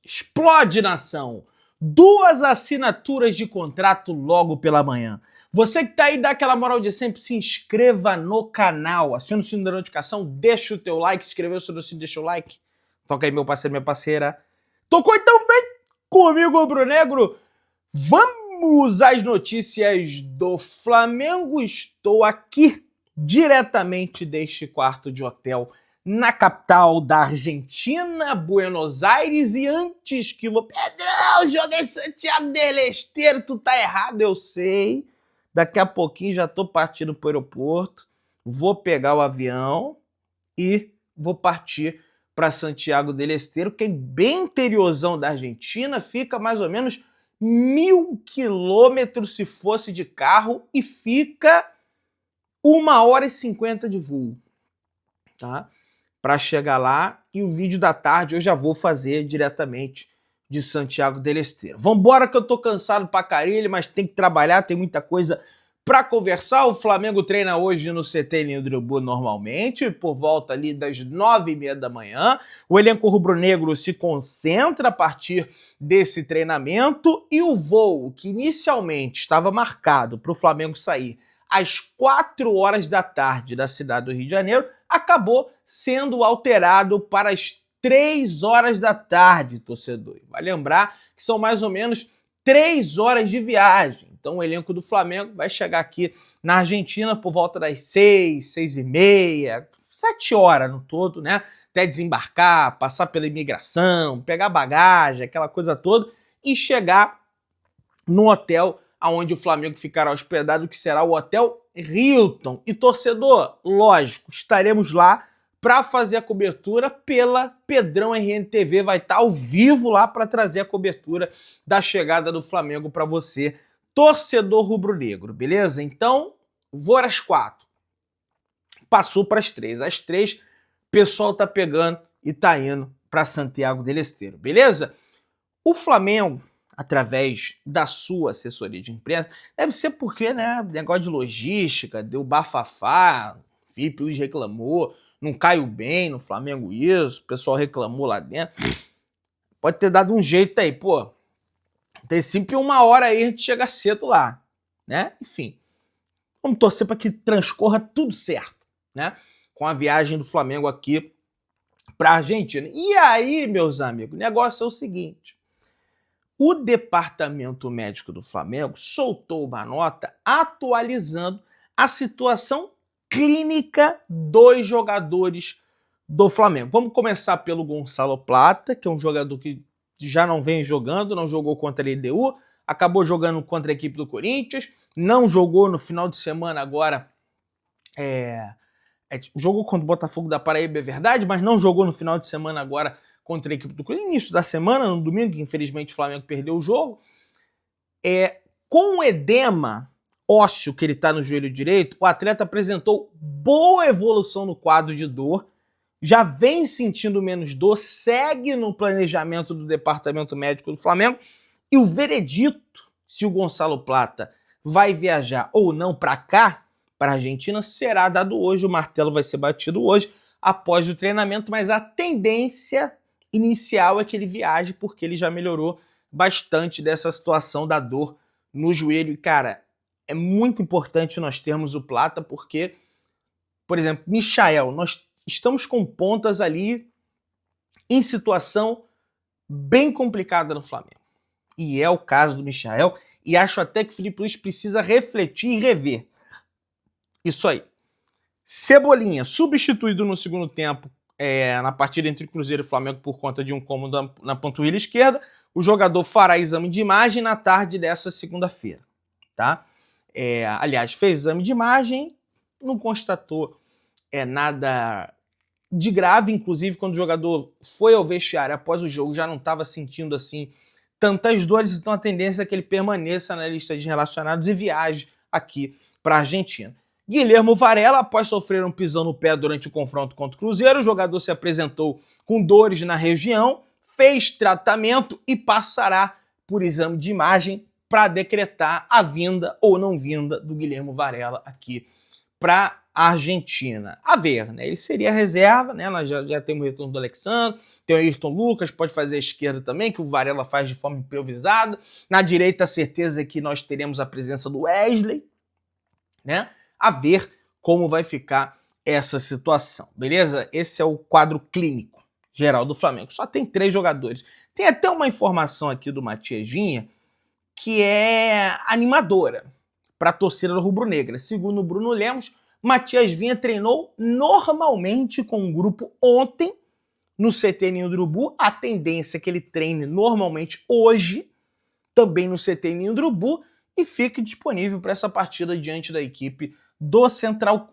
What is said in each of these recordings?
Explode, nação! 2 assinaturas de contrato logo pela manhã. Você que tá aí, dá aquela moral de sempre, se inscreva no canal, aciona o sino da notificação, deixa o teu like, se inscreveu no sino, deixa o like. Toca aí, meu parceiro, minha parceira. Tocou então, vem comigo, rubro-negro. Vamos às notícias do Flamengo. Estou aqui diretamente deste quarto de hotel na capital da Argentina, Buenos Aires, e antes que vou... Pedrão, joguei Santiago del Estero, tu tá errado, eu sei. Daqui a pouquinho já tô partindo pro aeroporto, vou pegar o avião e vou partir para Santiago del Estero, que é bem interiorzão da Argentina, fica mais ou menos 1000 quilômetros se fosse de carro e fica 1h50 de voo, tá? Para chegar lá, e o vídeo da tarde eu já vou fazer diretamente de Santiago del Estero. Vambora que eu tô cansado pra caralho, mas tem que trabalhar, tem muita coisa para conversar. O Flamengo treina hoje no CT Ninho do Urubu normalmente, por volta ali das 9h30 da manhã. O elenco rubro-negro se concentra a partir desse treinamento e o voo que inicialmente estava marcado para o Flamengo sair às 4h da tarde da cidade do Rio de Janeiro acabou sendo alterado para as 3h da tarde, torcedor. Vai lembrar que são mais ou menos 3 horas de viagem. Então o elenco do Flamengo vai chegar aqui na Argentina por volta das 6, 6h30, 7 horas no todo, né? Até desembarcar, passar pela imigração, pegar bagagem, aquela coisa toda, e chegar no hotel onde o Flamengo ficará hospedado, que será o Hotel Hilton. E torcedor, lógico, estaremos lá para fazer a cobertura pela Pedrão RNTV, vai estar ao vivo lá para trazer a cobertura da chegada do Flamengo para você, torcedor rubro-negro, beleza? Então, vou às 4. Passou para as 3. Às 3, o pessoal tá pegando e tá indo para Santiago del Estero, beleza? O Flamengo, através da sua assessoria de imprensa, deve ser porque, né, negócio de logística, deu bafafá, o Felipe Luiz reclamou, não caiu bem no Flamengo isso, o pessoal reclamou lá dentro. Pode ter dado um jeito aí, pô. Tem sempre 1h aí, a gente chega cedo lá, né? Enfim, vamos torcer para que transcorra tudo certo, né? Com a viagem do Flamengo aqui para a Argentina. E aí, meus amigos, o negócio é o seguinte. O departamento médico do Flamengo soltou uma nota atualizando a situação clínica dos jogadores do Flamengo. Vamos começar pelo Gonçalo Plata, que é um jogador que já não vem jogando, não jogou contra a LDU, acabou jogando contra a equipe do Corinthians, não jogou no final de semana agora, jogou contra o Botafogo da Paraíba, é verdade, mas não jogou no final de semana agora contra a equipe do Corinthians, início da semana, no domingo, que infelizmente o Flamengo perdeu o jogo. Com o edema ósseo que ele está no joelho direito, o atleta apresentou boa evolução no quadro de dor, já vem sentindo menos dor, segue no planejamento do departamento médico do Flamengo, e o veredito, se o Gonçalo Plata vai viajar ou não para cá, para a Argentina, será dado hoje, o martelo vai ser batido hoje, após o treinamento, mas a tendência inicial é que ele viaje, porque ele já melhorou bastante dessa situação da dor no joelho. E, cara, é muito importante nós termos o Plata, porque, por exemplo, Michael, nós estamos com pontas ali em situação bem complicada no Flamengo. E é o caso do Michael, e acho até que o Felipe Luiz precisa refletir e rever isso aí. Cebolinha, substituído no segundo tempo na partida entre Cruzeiro e Flamengo por conta de um incômodo na panturrilha esquerda. O jogador fará exame de imagem na tarde dessa segunda-feira, tá? Aliás, fez exame de imagem, não constatou nada de grave, inclusive quando o jogador foi ao vestiário após o jogo já não estava sentindo assim tantas dores, então a tendência é que ele permaneça na lista de relacionados e viaje aqui para a Argentina. Guilhermo Varela, após sofrer um pisão no pé durante o confronto contra o Cruzeiro, o jogador se apresentou com dores na região, fez tratamento e passará por exame de imagem para decretar a vinda ou não vinda do Guilhermo Varela aqui para Argentina. A ver, né? Ele seria reserva, né? Nós já temos o retorno do Alexandre, tem o Ayrton Lucas, pode fazer a esquerda também, que o Varela faz de forma improvisada. Na direita, a certeza é que nós teremos a presença do Wesley, né? A ver como vai ficar essa situação, beleza? Esse é o quadro clínico geral do Flamengo. Só tem 3 jogadores. Tem até uma informação aqui do Matias Vinha que é animadora para a torcida rubro-negra. Segundo o Bruno Lemos, Matias Vinha treinou normalmente com o grupo ontem no CT Ninho do Urubu. A tendência é que ele treine normalmente hoje, também no CT Ninho do Urubu, e fique disponível para essa partida diante da equipe do Central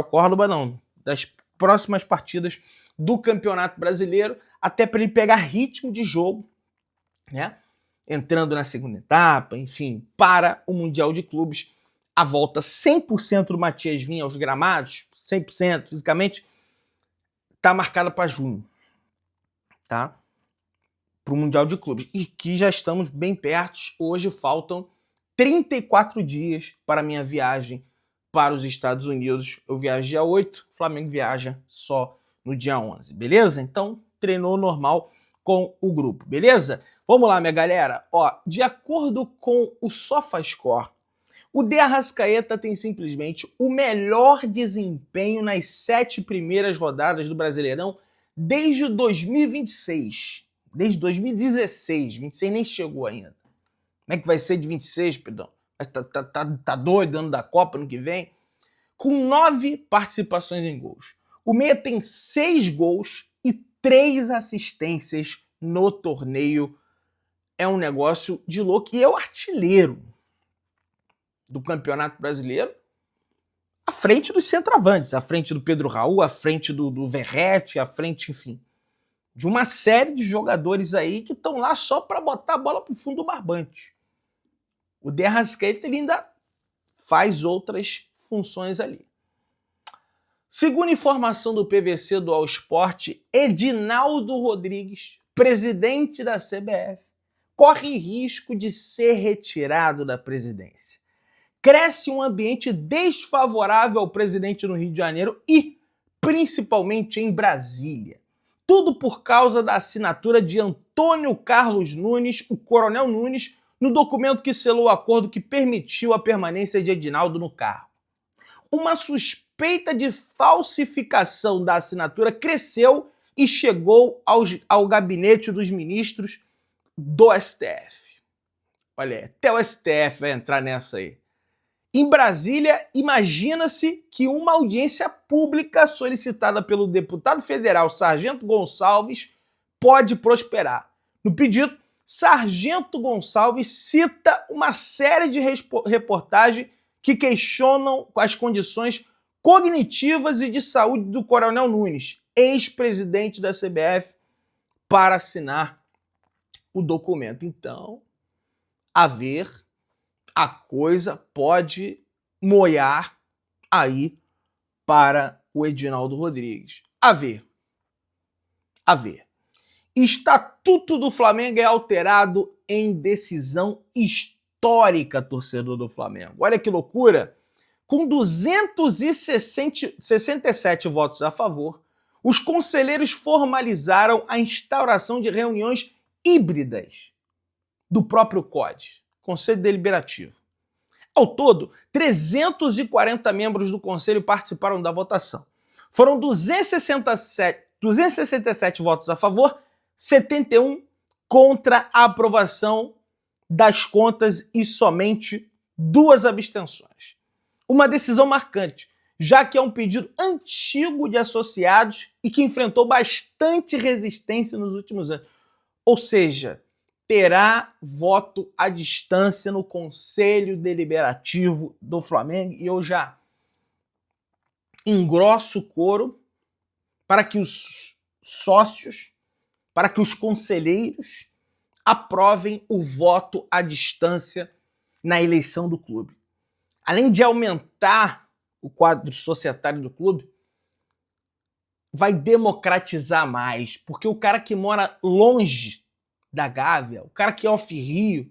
Córdoba, não, das próximas partidas do Campeonato Brasileiro, até para ele pegar ritmo de jogo, né? Entrando na segunda etapa, enfim, para o Mundial de Clubes. A volta 100% do Matias Vinha aos gramados, 100% fisicamente, está marcada para junho, tá? Para o Mundial de Clubes. E que já estamos bem perto. Hoje faltam 34 dias para a minha viagem para os Estados Unidos. Eu viajo dia 8, o Flamengo viaja só no dia 11, beleza? Então, treinou normal com o grupo, beleza? Vamos lá, minha galera. Ó, de acordo com o SofaScore, o De Arrascaeta tem simplesmente o melhor desempenho nas 7 primeiras rodadas do Brasileirão desde 2026. Desde 2016. 26 nem chegou ainda. Como é que vai ser de 26, perdão? Tá doido, ano da Copa, ano que vem? Com 9 participações em gols. O meia tem 6 gols e 3 assistências no torneio. É um negócio de louco. E é o artilheiro do Campeonato Brasileiro, à frente dos centroavantes, à frente do Pedro Raul, à frente do Verratti, à frente, enfim, de uma série de jogadores aí que estão lá só para botar a bola pro fundo do barbante. O De Arrascaeta ainda faz outras funções ali. Segundo informação do PVC do All Sport, Edinaldo Rodrigues, presidente da CBF, corre risco de ser retirado da presidência. Cresce um ambiente desfavorável ao presidente no Rio de Janeiro e, principalmente, em Brasília. Tudo por causa da assinatura de Antônio Carlos Nunes, o Coronel Nunes, no documento que selou o acordo que permitiu a permanência de Edinaldo no cargo. Uma suspeita de falsificação da assinatura cresceu e chegou ao gabinete dos ministros do STF. Olha, até o STF vai entrar nessa aí. Em Brasília, imagina-se que uma audiência pública solicitada pelo deputado federal Sargento Gonçalves pode prosperar. No pedido, Sargento Gonçalves cita uma série de reportagens que questionam as condições cognitivas e de saúde do Coronel Nunes, ex-presidente da CBF, para assinar o documento. Então, a ver, a coisa pode moiar aí para o Edinaldo Rodrigues. A ver. A ver. Estatuto do Flamengo é alterado em decisão histórica, torcedor do Flamengo. Olha que loucura! Com 267 votos a favor, os conselheiros formalizaram a instauração de reuniões híbridas do próprio COD, Conselho Deliberativo. Ao todo, 340 membros do Conselho participaram da votação. Foram 267 votos a favor, 71 contra a aprovação das contas e somente 2 abstenções. Uma decisão marcante, já que é um pedido antigo de associados e que enfrentou bastante resistência nos últimos anos. Ou seja, terá voto à distância no Conselho Deliberativo do Flamengo e eu já engrosso o coro para que os sócios, para que os conselheiros aprovem o voto à distância na eleição do clube. Além de aumentar o quadro societário do clube, vai democratizar mais, porque o cara que mora longe da Gávea, o cara que é off-Rio,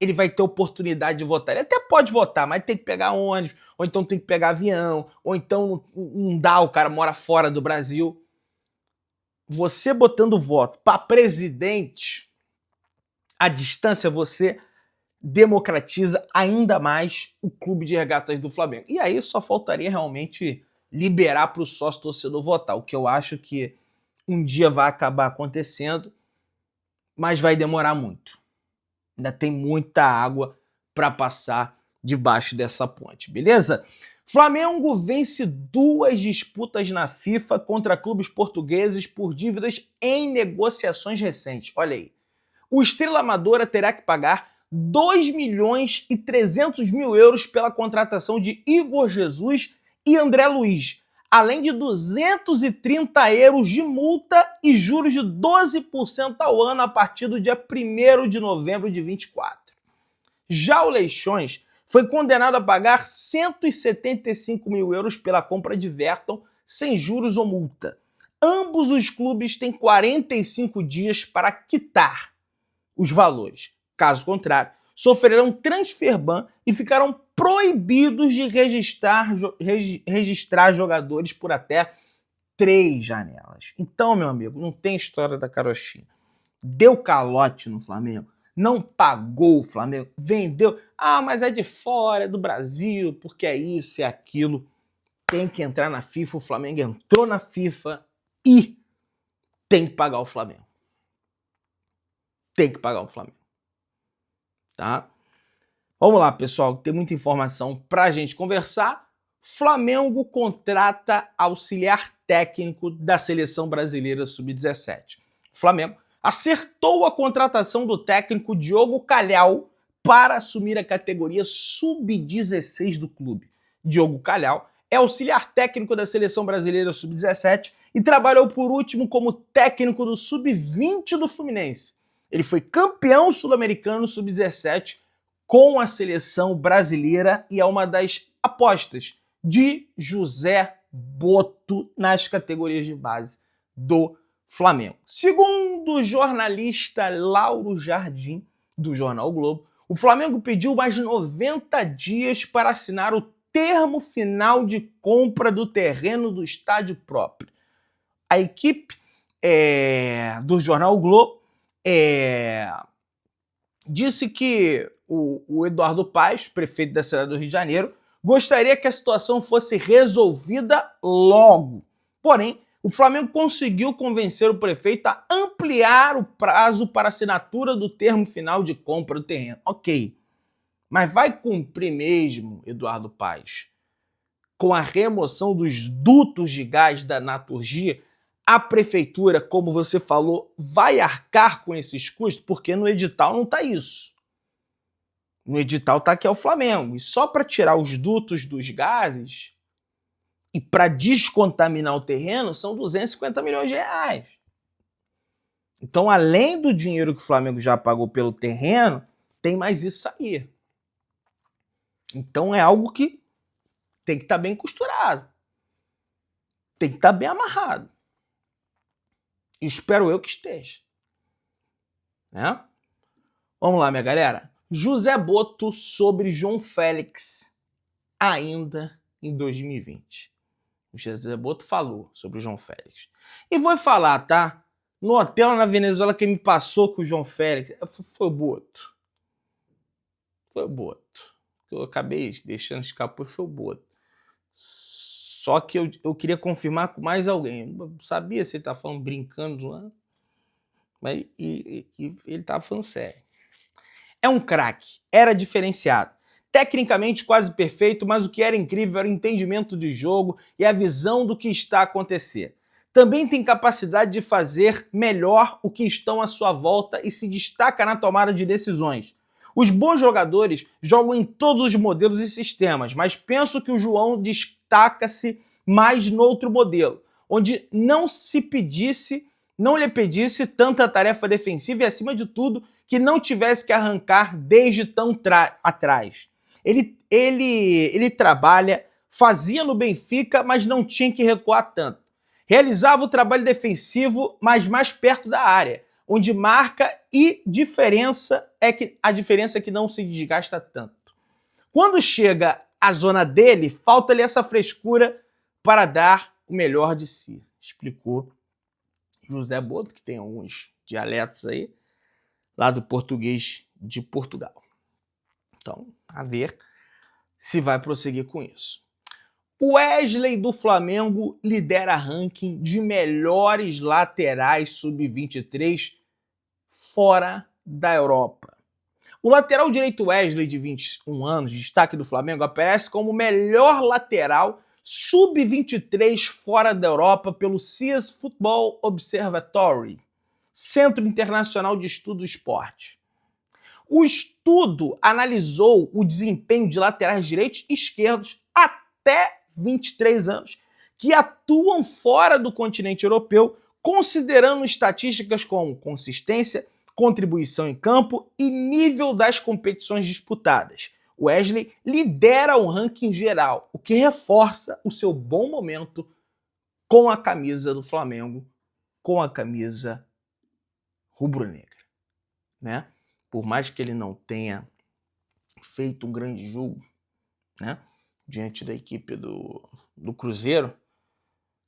ele vai ter oportunidade de votar. Ele até pode votar, mas tem que pegar ônibus, ou então tem que pegar avião, ou então não dá, o cara mora fora do Brasil. Você botando voto para presidente, à distância você democratiza ainda mais o clube de regatas do Flamengo. E aí só faltaria realmente liberar para o sócio torcedor votar, o que eu acho que um dia vai acabar acontecendo, mas vai demorar muito. Ainda tem muita água para passar debaixo dessa ponte, beleza? Flamengo vence 2 disputas na FIFA contra clubes portugueses por dívidas em negociações recentes. Olha aí. O Estrela Amadora terá que pagar 2.300.000 euros pela contratação de Igor Jesus e André Luiz, além de 230 euros de multa e juros de 12% ao ano a partir do dia 1º de novembro de 24. Já o Leixões foi condenado a pagar 175.000 euros pela compra de Verton sem juros ou multa. Ambos os clubes têm 45 dias para quitar os valores. Caso contrário, sofrerão transfer ban e ficarão proibidos de registrar jogadores por até 3 janelas. Então, meu amigo, não tem história da carochinha. Deu calote no Flamengo, não pagou o Flamengo, vendeu. Ah, mas é de fora, é do Brasil, porque é isso e é aquilo. Tem que entrar na FIFA, o Flamengo entrou na FIFA e tem que pagar o Flamengo. Tem que pagar o Flamengo. Tá? Vamos lá, pessoal, tem muita informação pra gente conversar. Flamengo contrata auxiliar técnico da Seleção Brasileira Sub-17. O Flamengo acertou a contratação do técnico Diogo Calhau para assumir a categoria Sub-16 do clube. Diogo Calhau é auxiliar técnico da Seleção Brasileira Sub-17 e trabalhou por último como técnico do Sub-20 do Fluminense. Ele foi campeão sul-americano Sub-17 com a seleção brasileira e é uma das apostas de José Boto nas categorias de base do Flamengo. Segundo o jornalista Lauro Jardim, do Jornal o Globo, o Flamengo pediu mais 90 dias para assinar o termo final de compra do terreno do estádio próprio. A equipe do Jornal o Globo disse que o Eduardo Paes, prefeito da cidade do Rio de Janeiro, gostaria que a situação fosse resolvida logo. Porém, o Flamengo conseguiu convencer o prefeito a ampliar o prazo para assinatura do termo final de compra do terreno. Ok, mas vai cumprir mesmo, Eduardo Paes, com a remoção dos dutos de gás da Naturgia? A prefeitura, como você falou, vai arcar com esses custos? Porque no edital não está isso. No edital está que é o Flamengo. E só para tirar os dutos dos gases e para descontaminar o terreno são 250 milhões de reais. Então, além do dinheiro que o Flamengo já pagou pelo terreno, tem mais isso aí. Então é algo que tem que estar bem costurado. Tem que estar bem amarrado. Espero eu que esteja. Né? Vamos lá, minha galera. José Boto sobre João Félix ainda em 2020. O José Boto falou sobre o João Félix. E vou falar, tá? No hotel na Venezuela, quem me passou com o João Félix foi o Boto. Foi o Boto. Eu acabei deixando escapar, foi o Boto. Só que eu queria confirmar com mais alguém. Eu sabia se ele estava falando brincando, zoando, mas ele estava falando sério. É um craque, era diferenciado. Tecnicamente quase perfeito, mas o que era incrível era o entendimento de jogo e a visão do que está a acontecer. Também tem capacidade de fazer melhor o que estão à sua volta e se destaca na tomada de decisões. Os bons jogadores jogam em todos os modelos e sistemas, mas penso que o João destaca-se mais no outro modelo, onde não lhe pedisse tanta tarefa defensiva e, acima de tudo, que não tivesse que arrancar desde tão atrás. Ele trabalha, fazia no Benfica, mas não tinha que recuar tanto. Realizava o trabalho defensivo, mas mais perto da área. onde marca e a diferença é que não se desgasta tanto. Quando chega à zona dele, falta-lhe essa frescura para dar o melhor de si, explicou José Boto, que tem alguns dialetos aí, lá do português de Portugal. Então, a ver se vai prosseguir com isso. O Wesley do Flamengo lidera ranking de melhores laterais sub-23 fora da Europa. O lateral direito Wesley, de 21 anos, destaque do Flamengo, aparece como o melhor lateral sub-23 fora da Europa pelo CS Football Observatory, Centro Internacional de Estudo do Esporte. O estudo analisou o desempenho de laterais direitos e esquerdos até 23 anos que atuam fora do continente europeu, considerando estatísticas como consistência, contribuição em campo e nível das competições disputadas. O Wesley lidera o ranking geral, o que reforça o seu bom momento com a camisa do Flamengo, com a camisa rubro-negra, né? Por mais que ele não tenha feito um grande jogo, né, diante da equipe do Cruzeiro,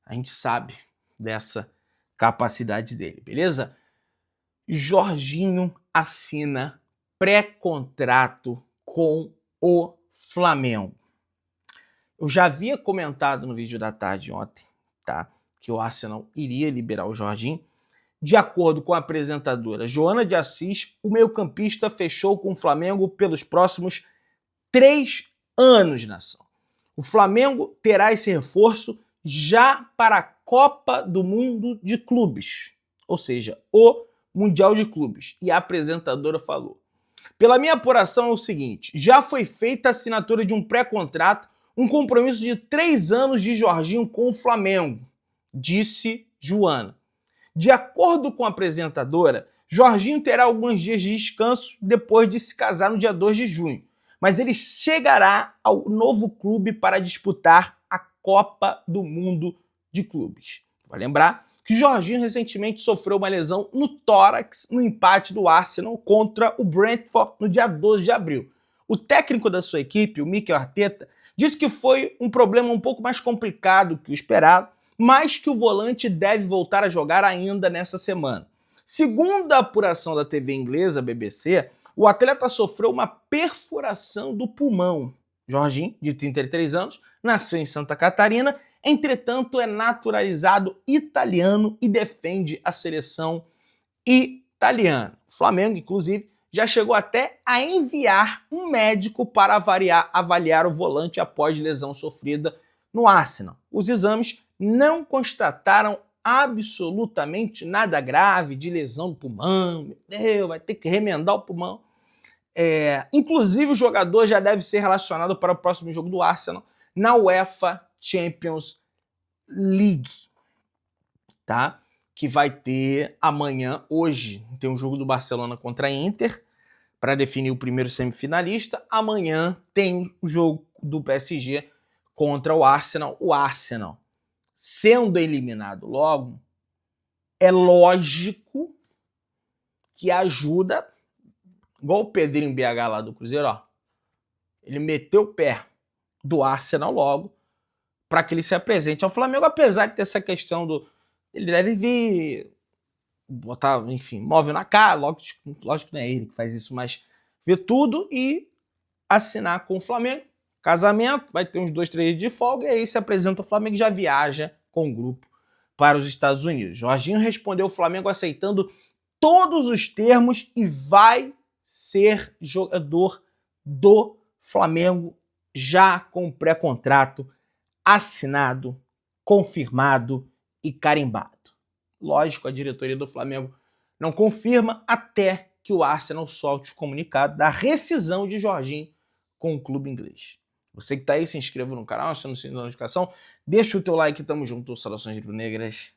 a gente sabe dessa capacidade dele, beleza? Jorginho assina pré-contrato com o Flamengo. Eu já havia comentado no vídeo da tarde ontem, tá, que o Arsenal iria liberar o Jorginho. De acordo com a apresentadora Joana de Assis, o meio-campista fechou com o Flamengo pelos próximos 3 anos, nação. O Flamengo terá esse reforço já para a Copa do Mundo de Clubes, ou seja, o Mundial de Clubes. E a apresentadora falou: pela minha apuração é o seguinte, já foi feita a assinatura de um pré-contrato, um compromisso de 3 anos de Jorginho com o Flamengo, disse Joana. De acordo com a apresentadora, Jorginho terá alguns dias de descanso depois de se casar no dia 2 de junho, mas ele chegará ao novo clube para disputar a Copa do Mundo de Clubes. Vai lembrar que Jorginho recentemente sofreu uma lesão no tórax no empate do Arsenal contra o Brentford no dia 12 de abril. O técnico da sua equipe, o Mikel Arteta, disse que foi um problema um pouco mais complicado que o esperado, mas que o volante deve voltar a jogar ainda nessa semana. Segundo a apuração da TV inglesa, BBC, o atleta sofreu uma perfuração do pulmão. Jorginho, de 33 anos, nasceu em Santa Catarina, entretanto é naturalizado italiano e defende a seleção italiana. O Flamengo, inclusive, já chegou até a enviar um médico para avaliar o volante após lesão sofrida no Arsenal. Os exames não constataram absolutamente nada grave de lesão no pulmão. Meu Deus, vai ter que remendar o pulmão. Inclusive, o jogador já deve ser relacionado para o próximo jogo do Arsenal na UEFA Champions League, tá? Que vai ter amanhã, hoje, tem um jogo do Barcelona contra a Inter para definir o primeiro semifinalista. Amanhã tem o jogo do PSG contra o Arsenal. O Arsenal sendo eliminado logo, é lógico que ajuda, igual o Pedrinho BH lá do Cruzeiro, ó, ele meteu o pé do Arsenal logo para que ele se apresente ao Flamengo, apesar de ter essa questão do... Ele deve vir, botar, enfim, móvel na cara, lógico que não é ele que faz isso, mas ver tudo e assinar com o Flamengo. Casamento, vai ter uns 2, 3 dias de folga, e aí se apresenta o Flamengo e já viaja com o grupo para os Estados Unidos. Jorginho respondeu o Flamengo aceitando todos os termos e vai ser jogador do Flamengo já com pré-contrato assinado, confirmado e carimbado. Lógico, a diretoria do Flamengo não confirma até que o Arsenal solte o comunicado da rescisão de Jorginho com o clube inglês. Você que tá aí, se inscreva no canal, aciona o sininho da notificação, deixa o teu like, tamo junto, saudações rubro-negras.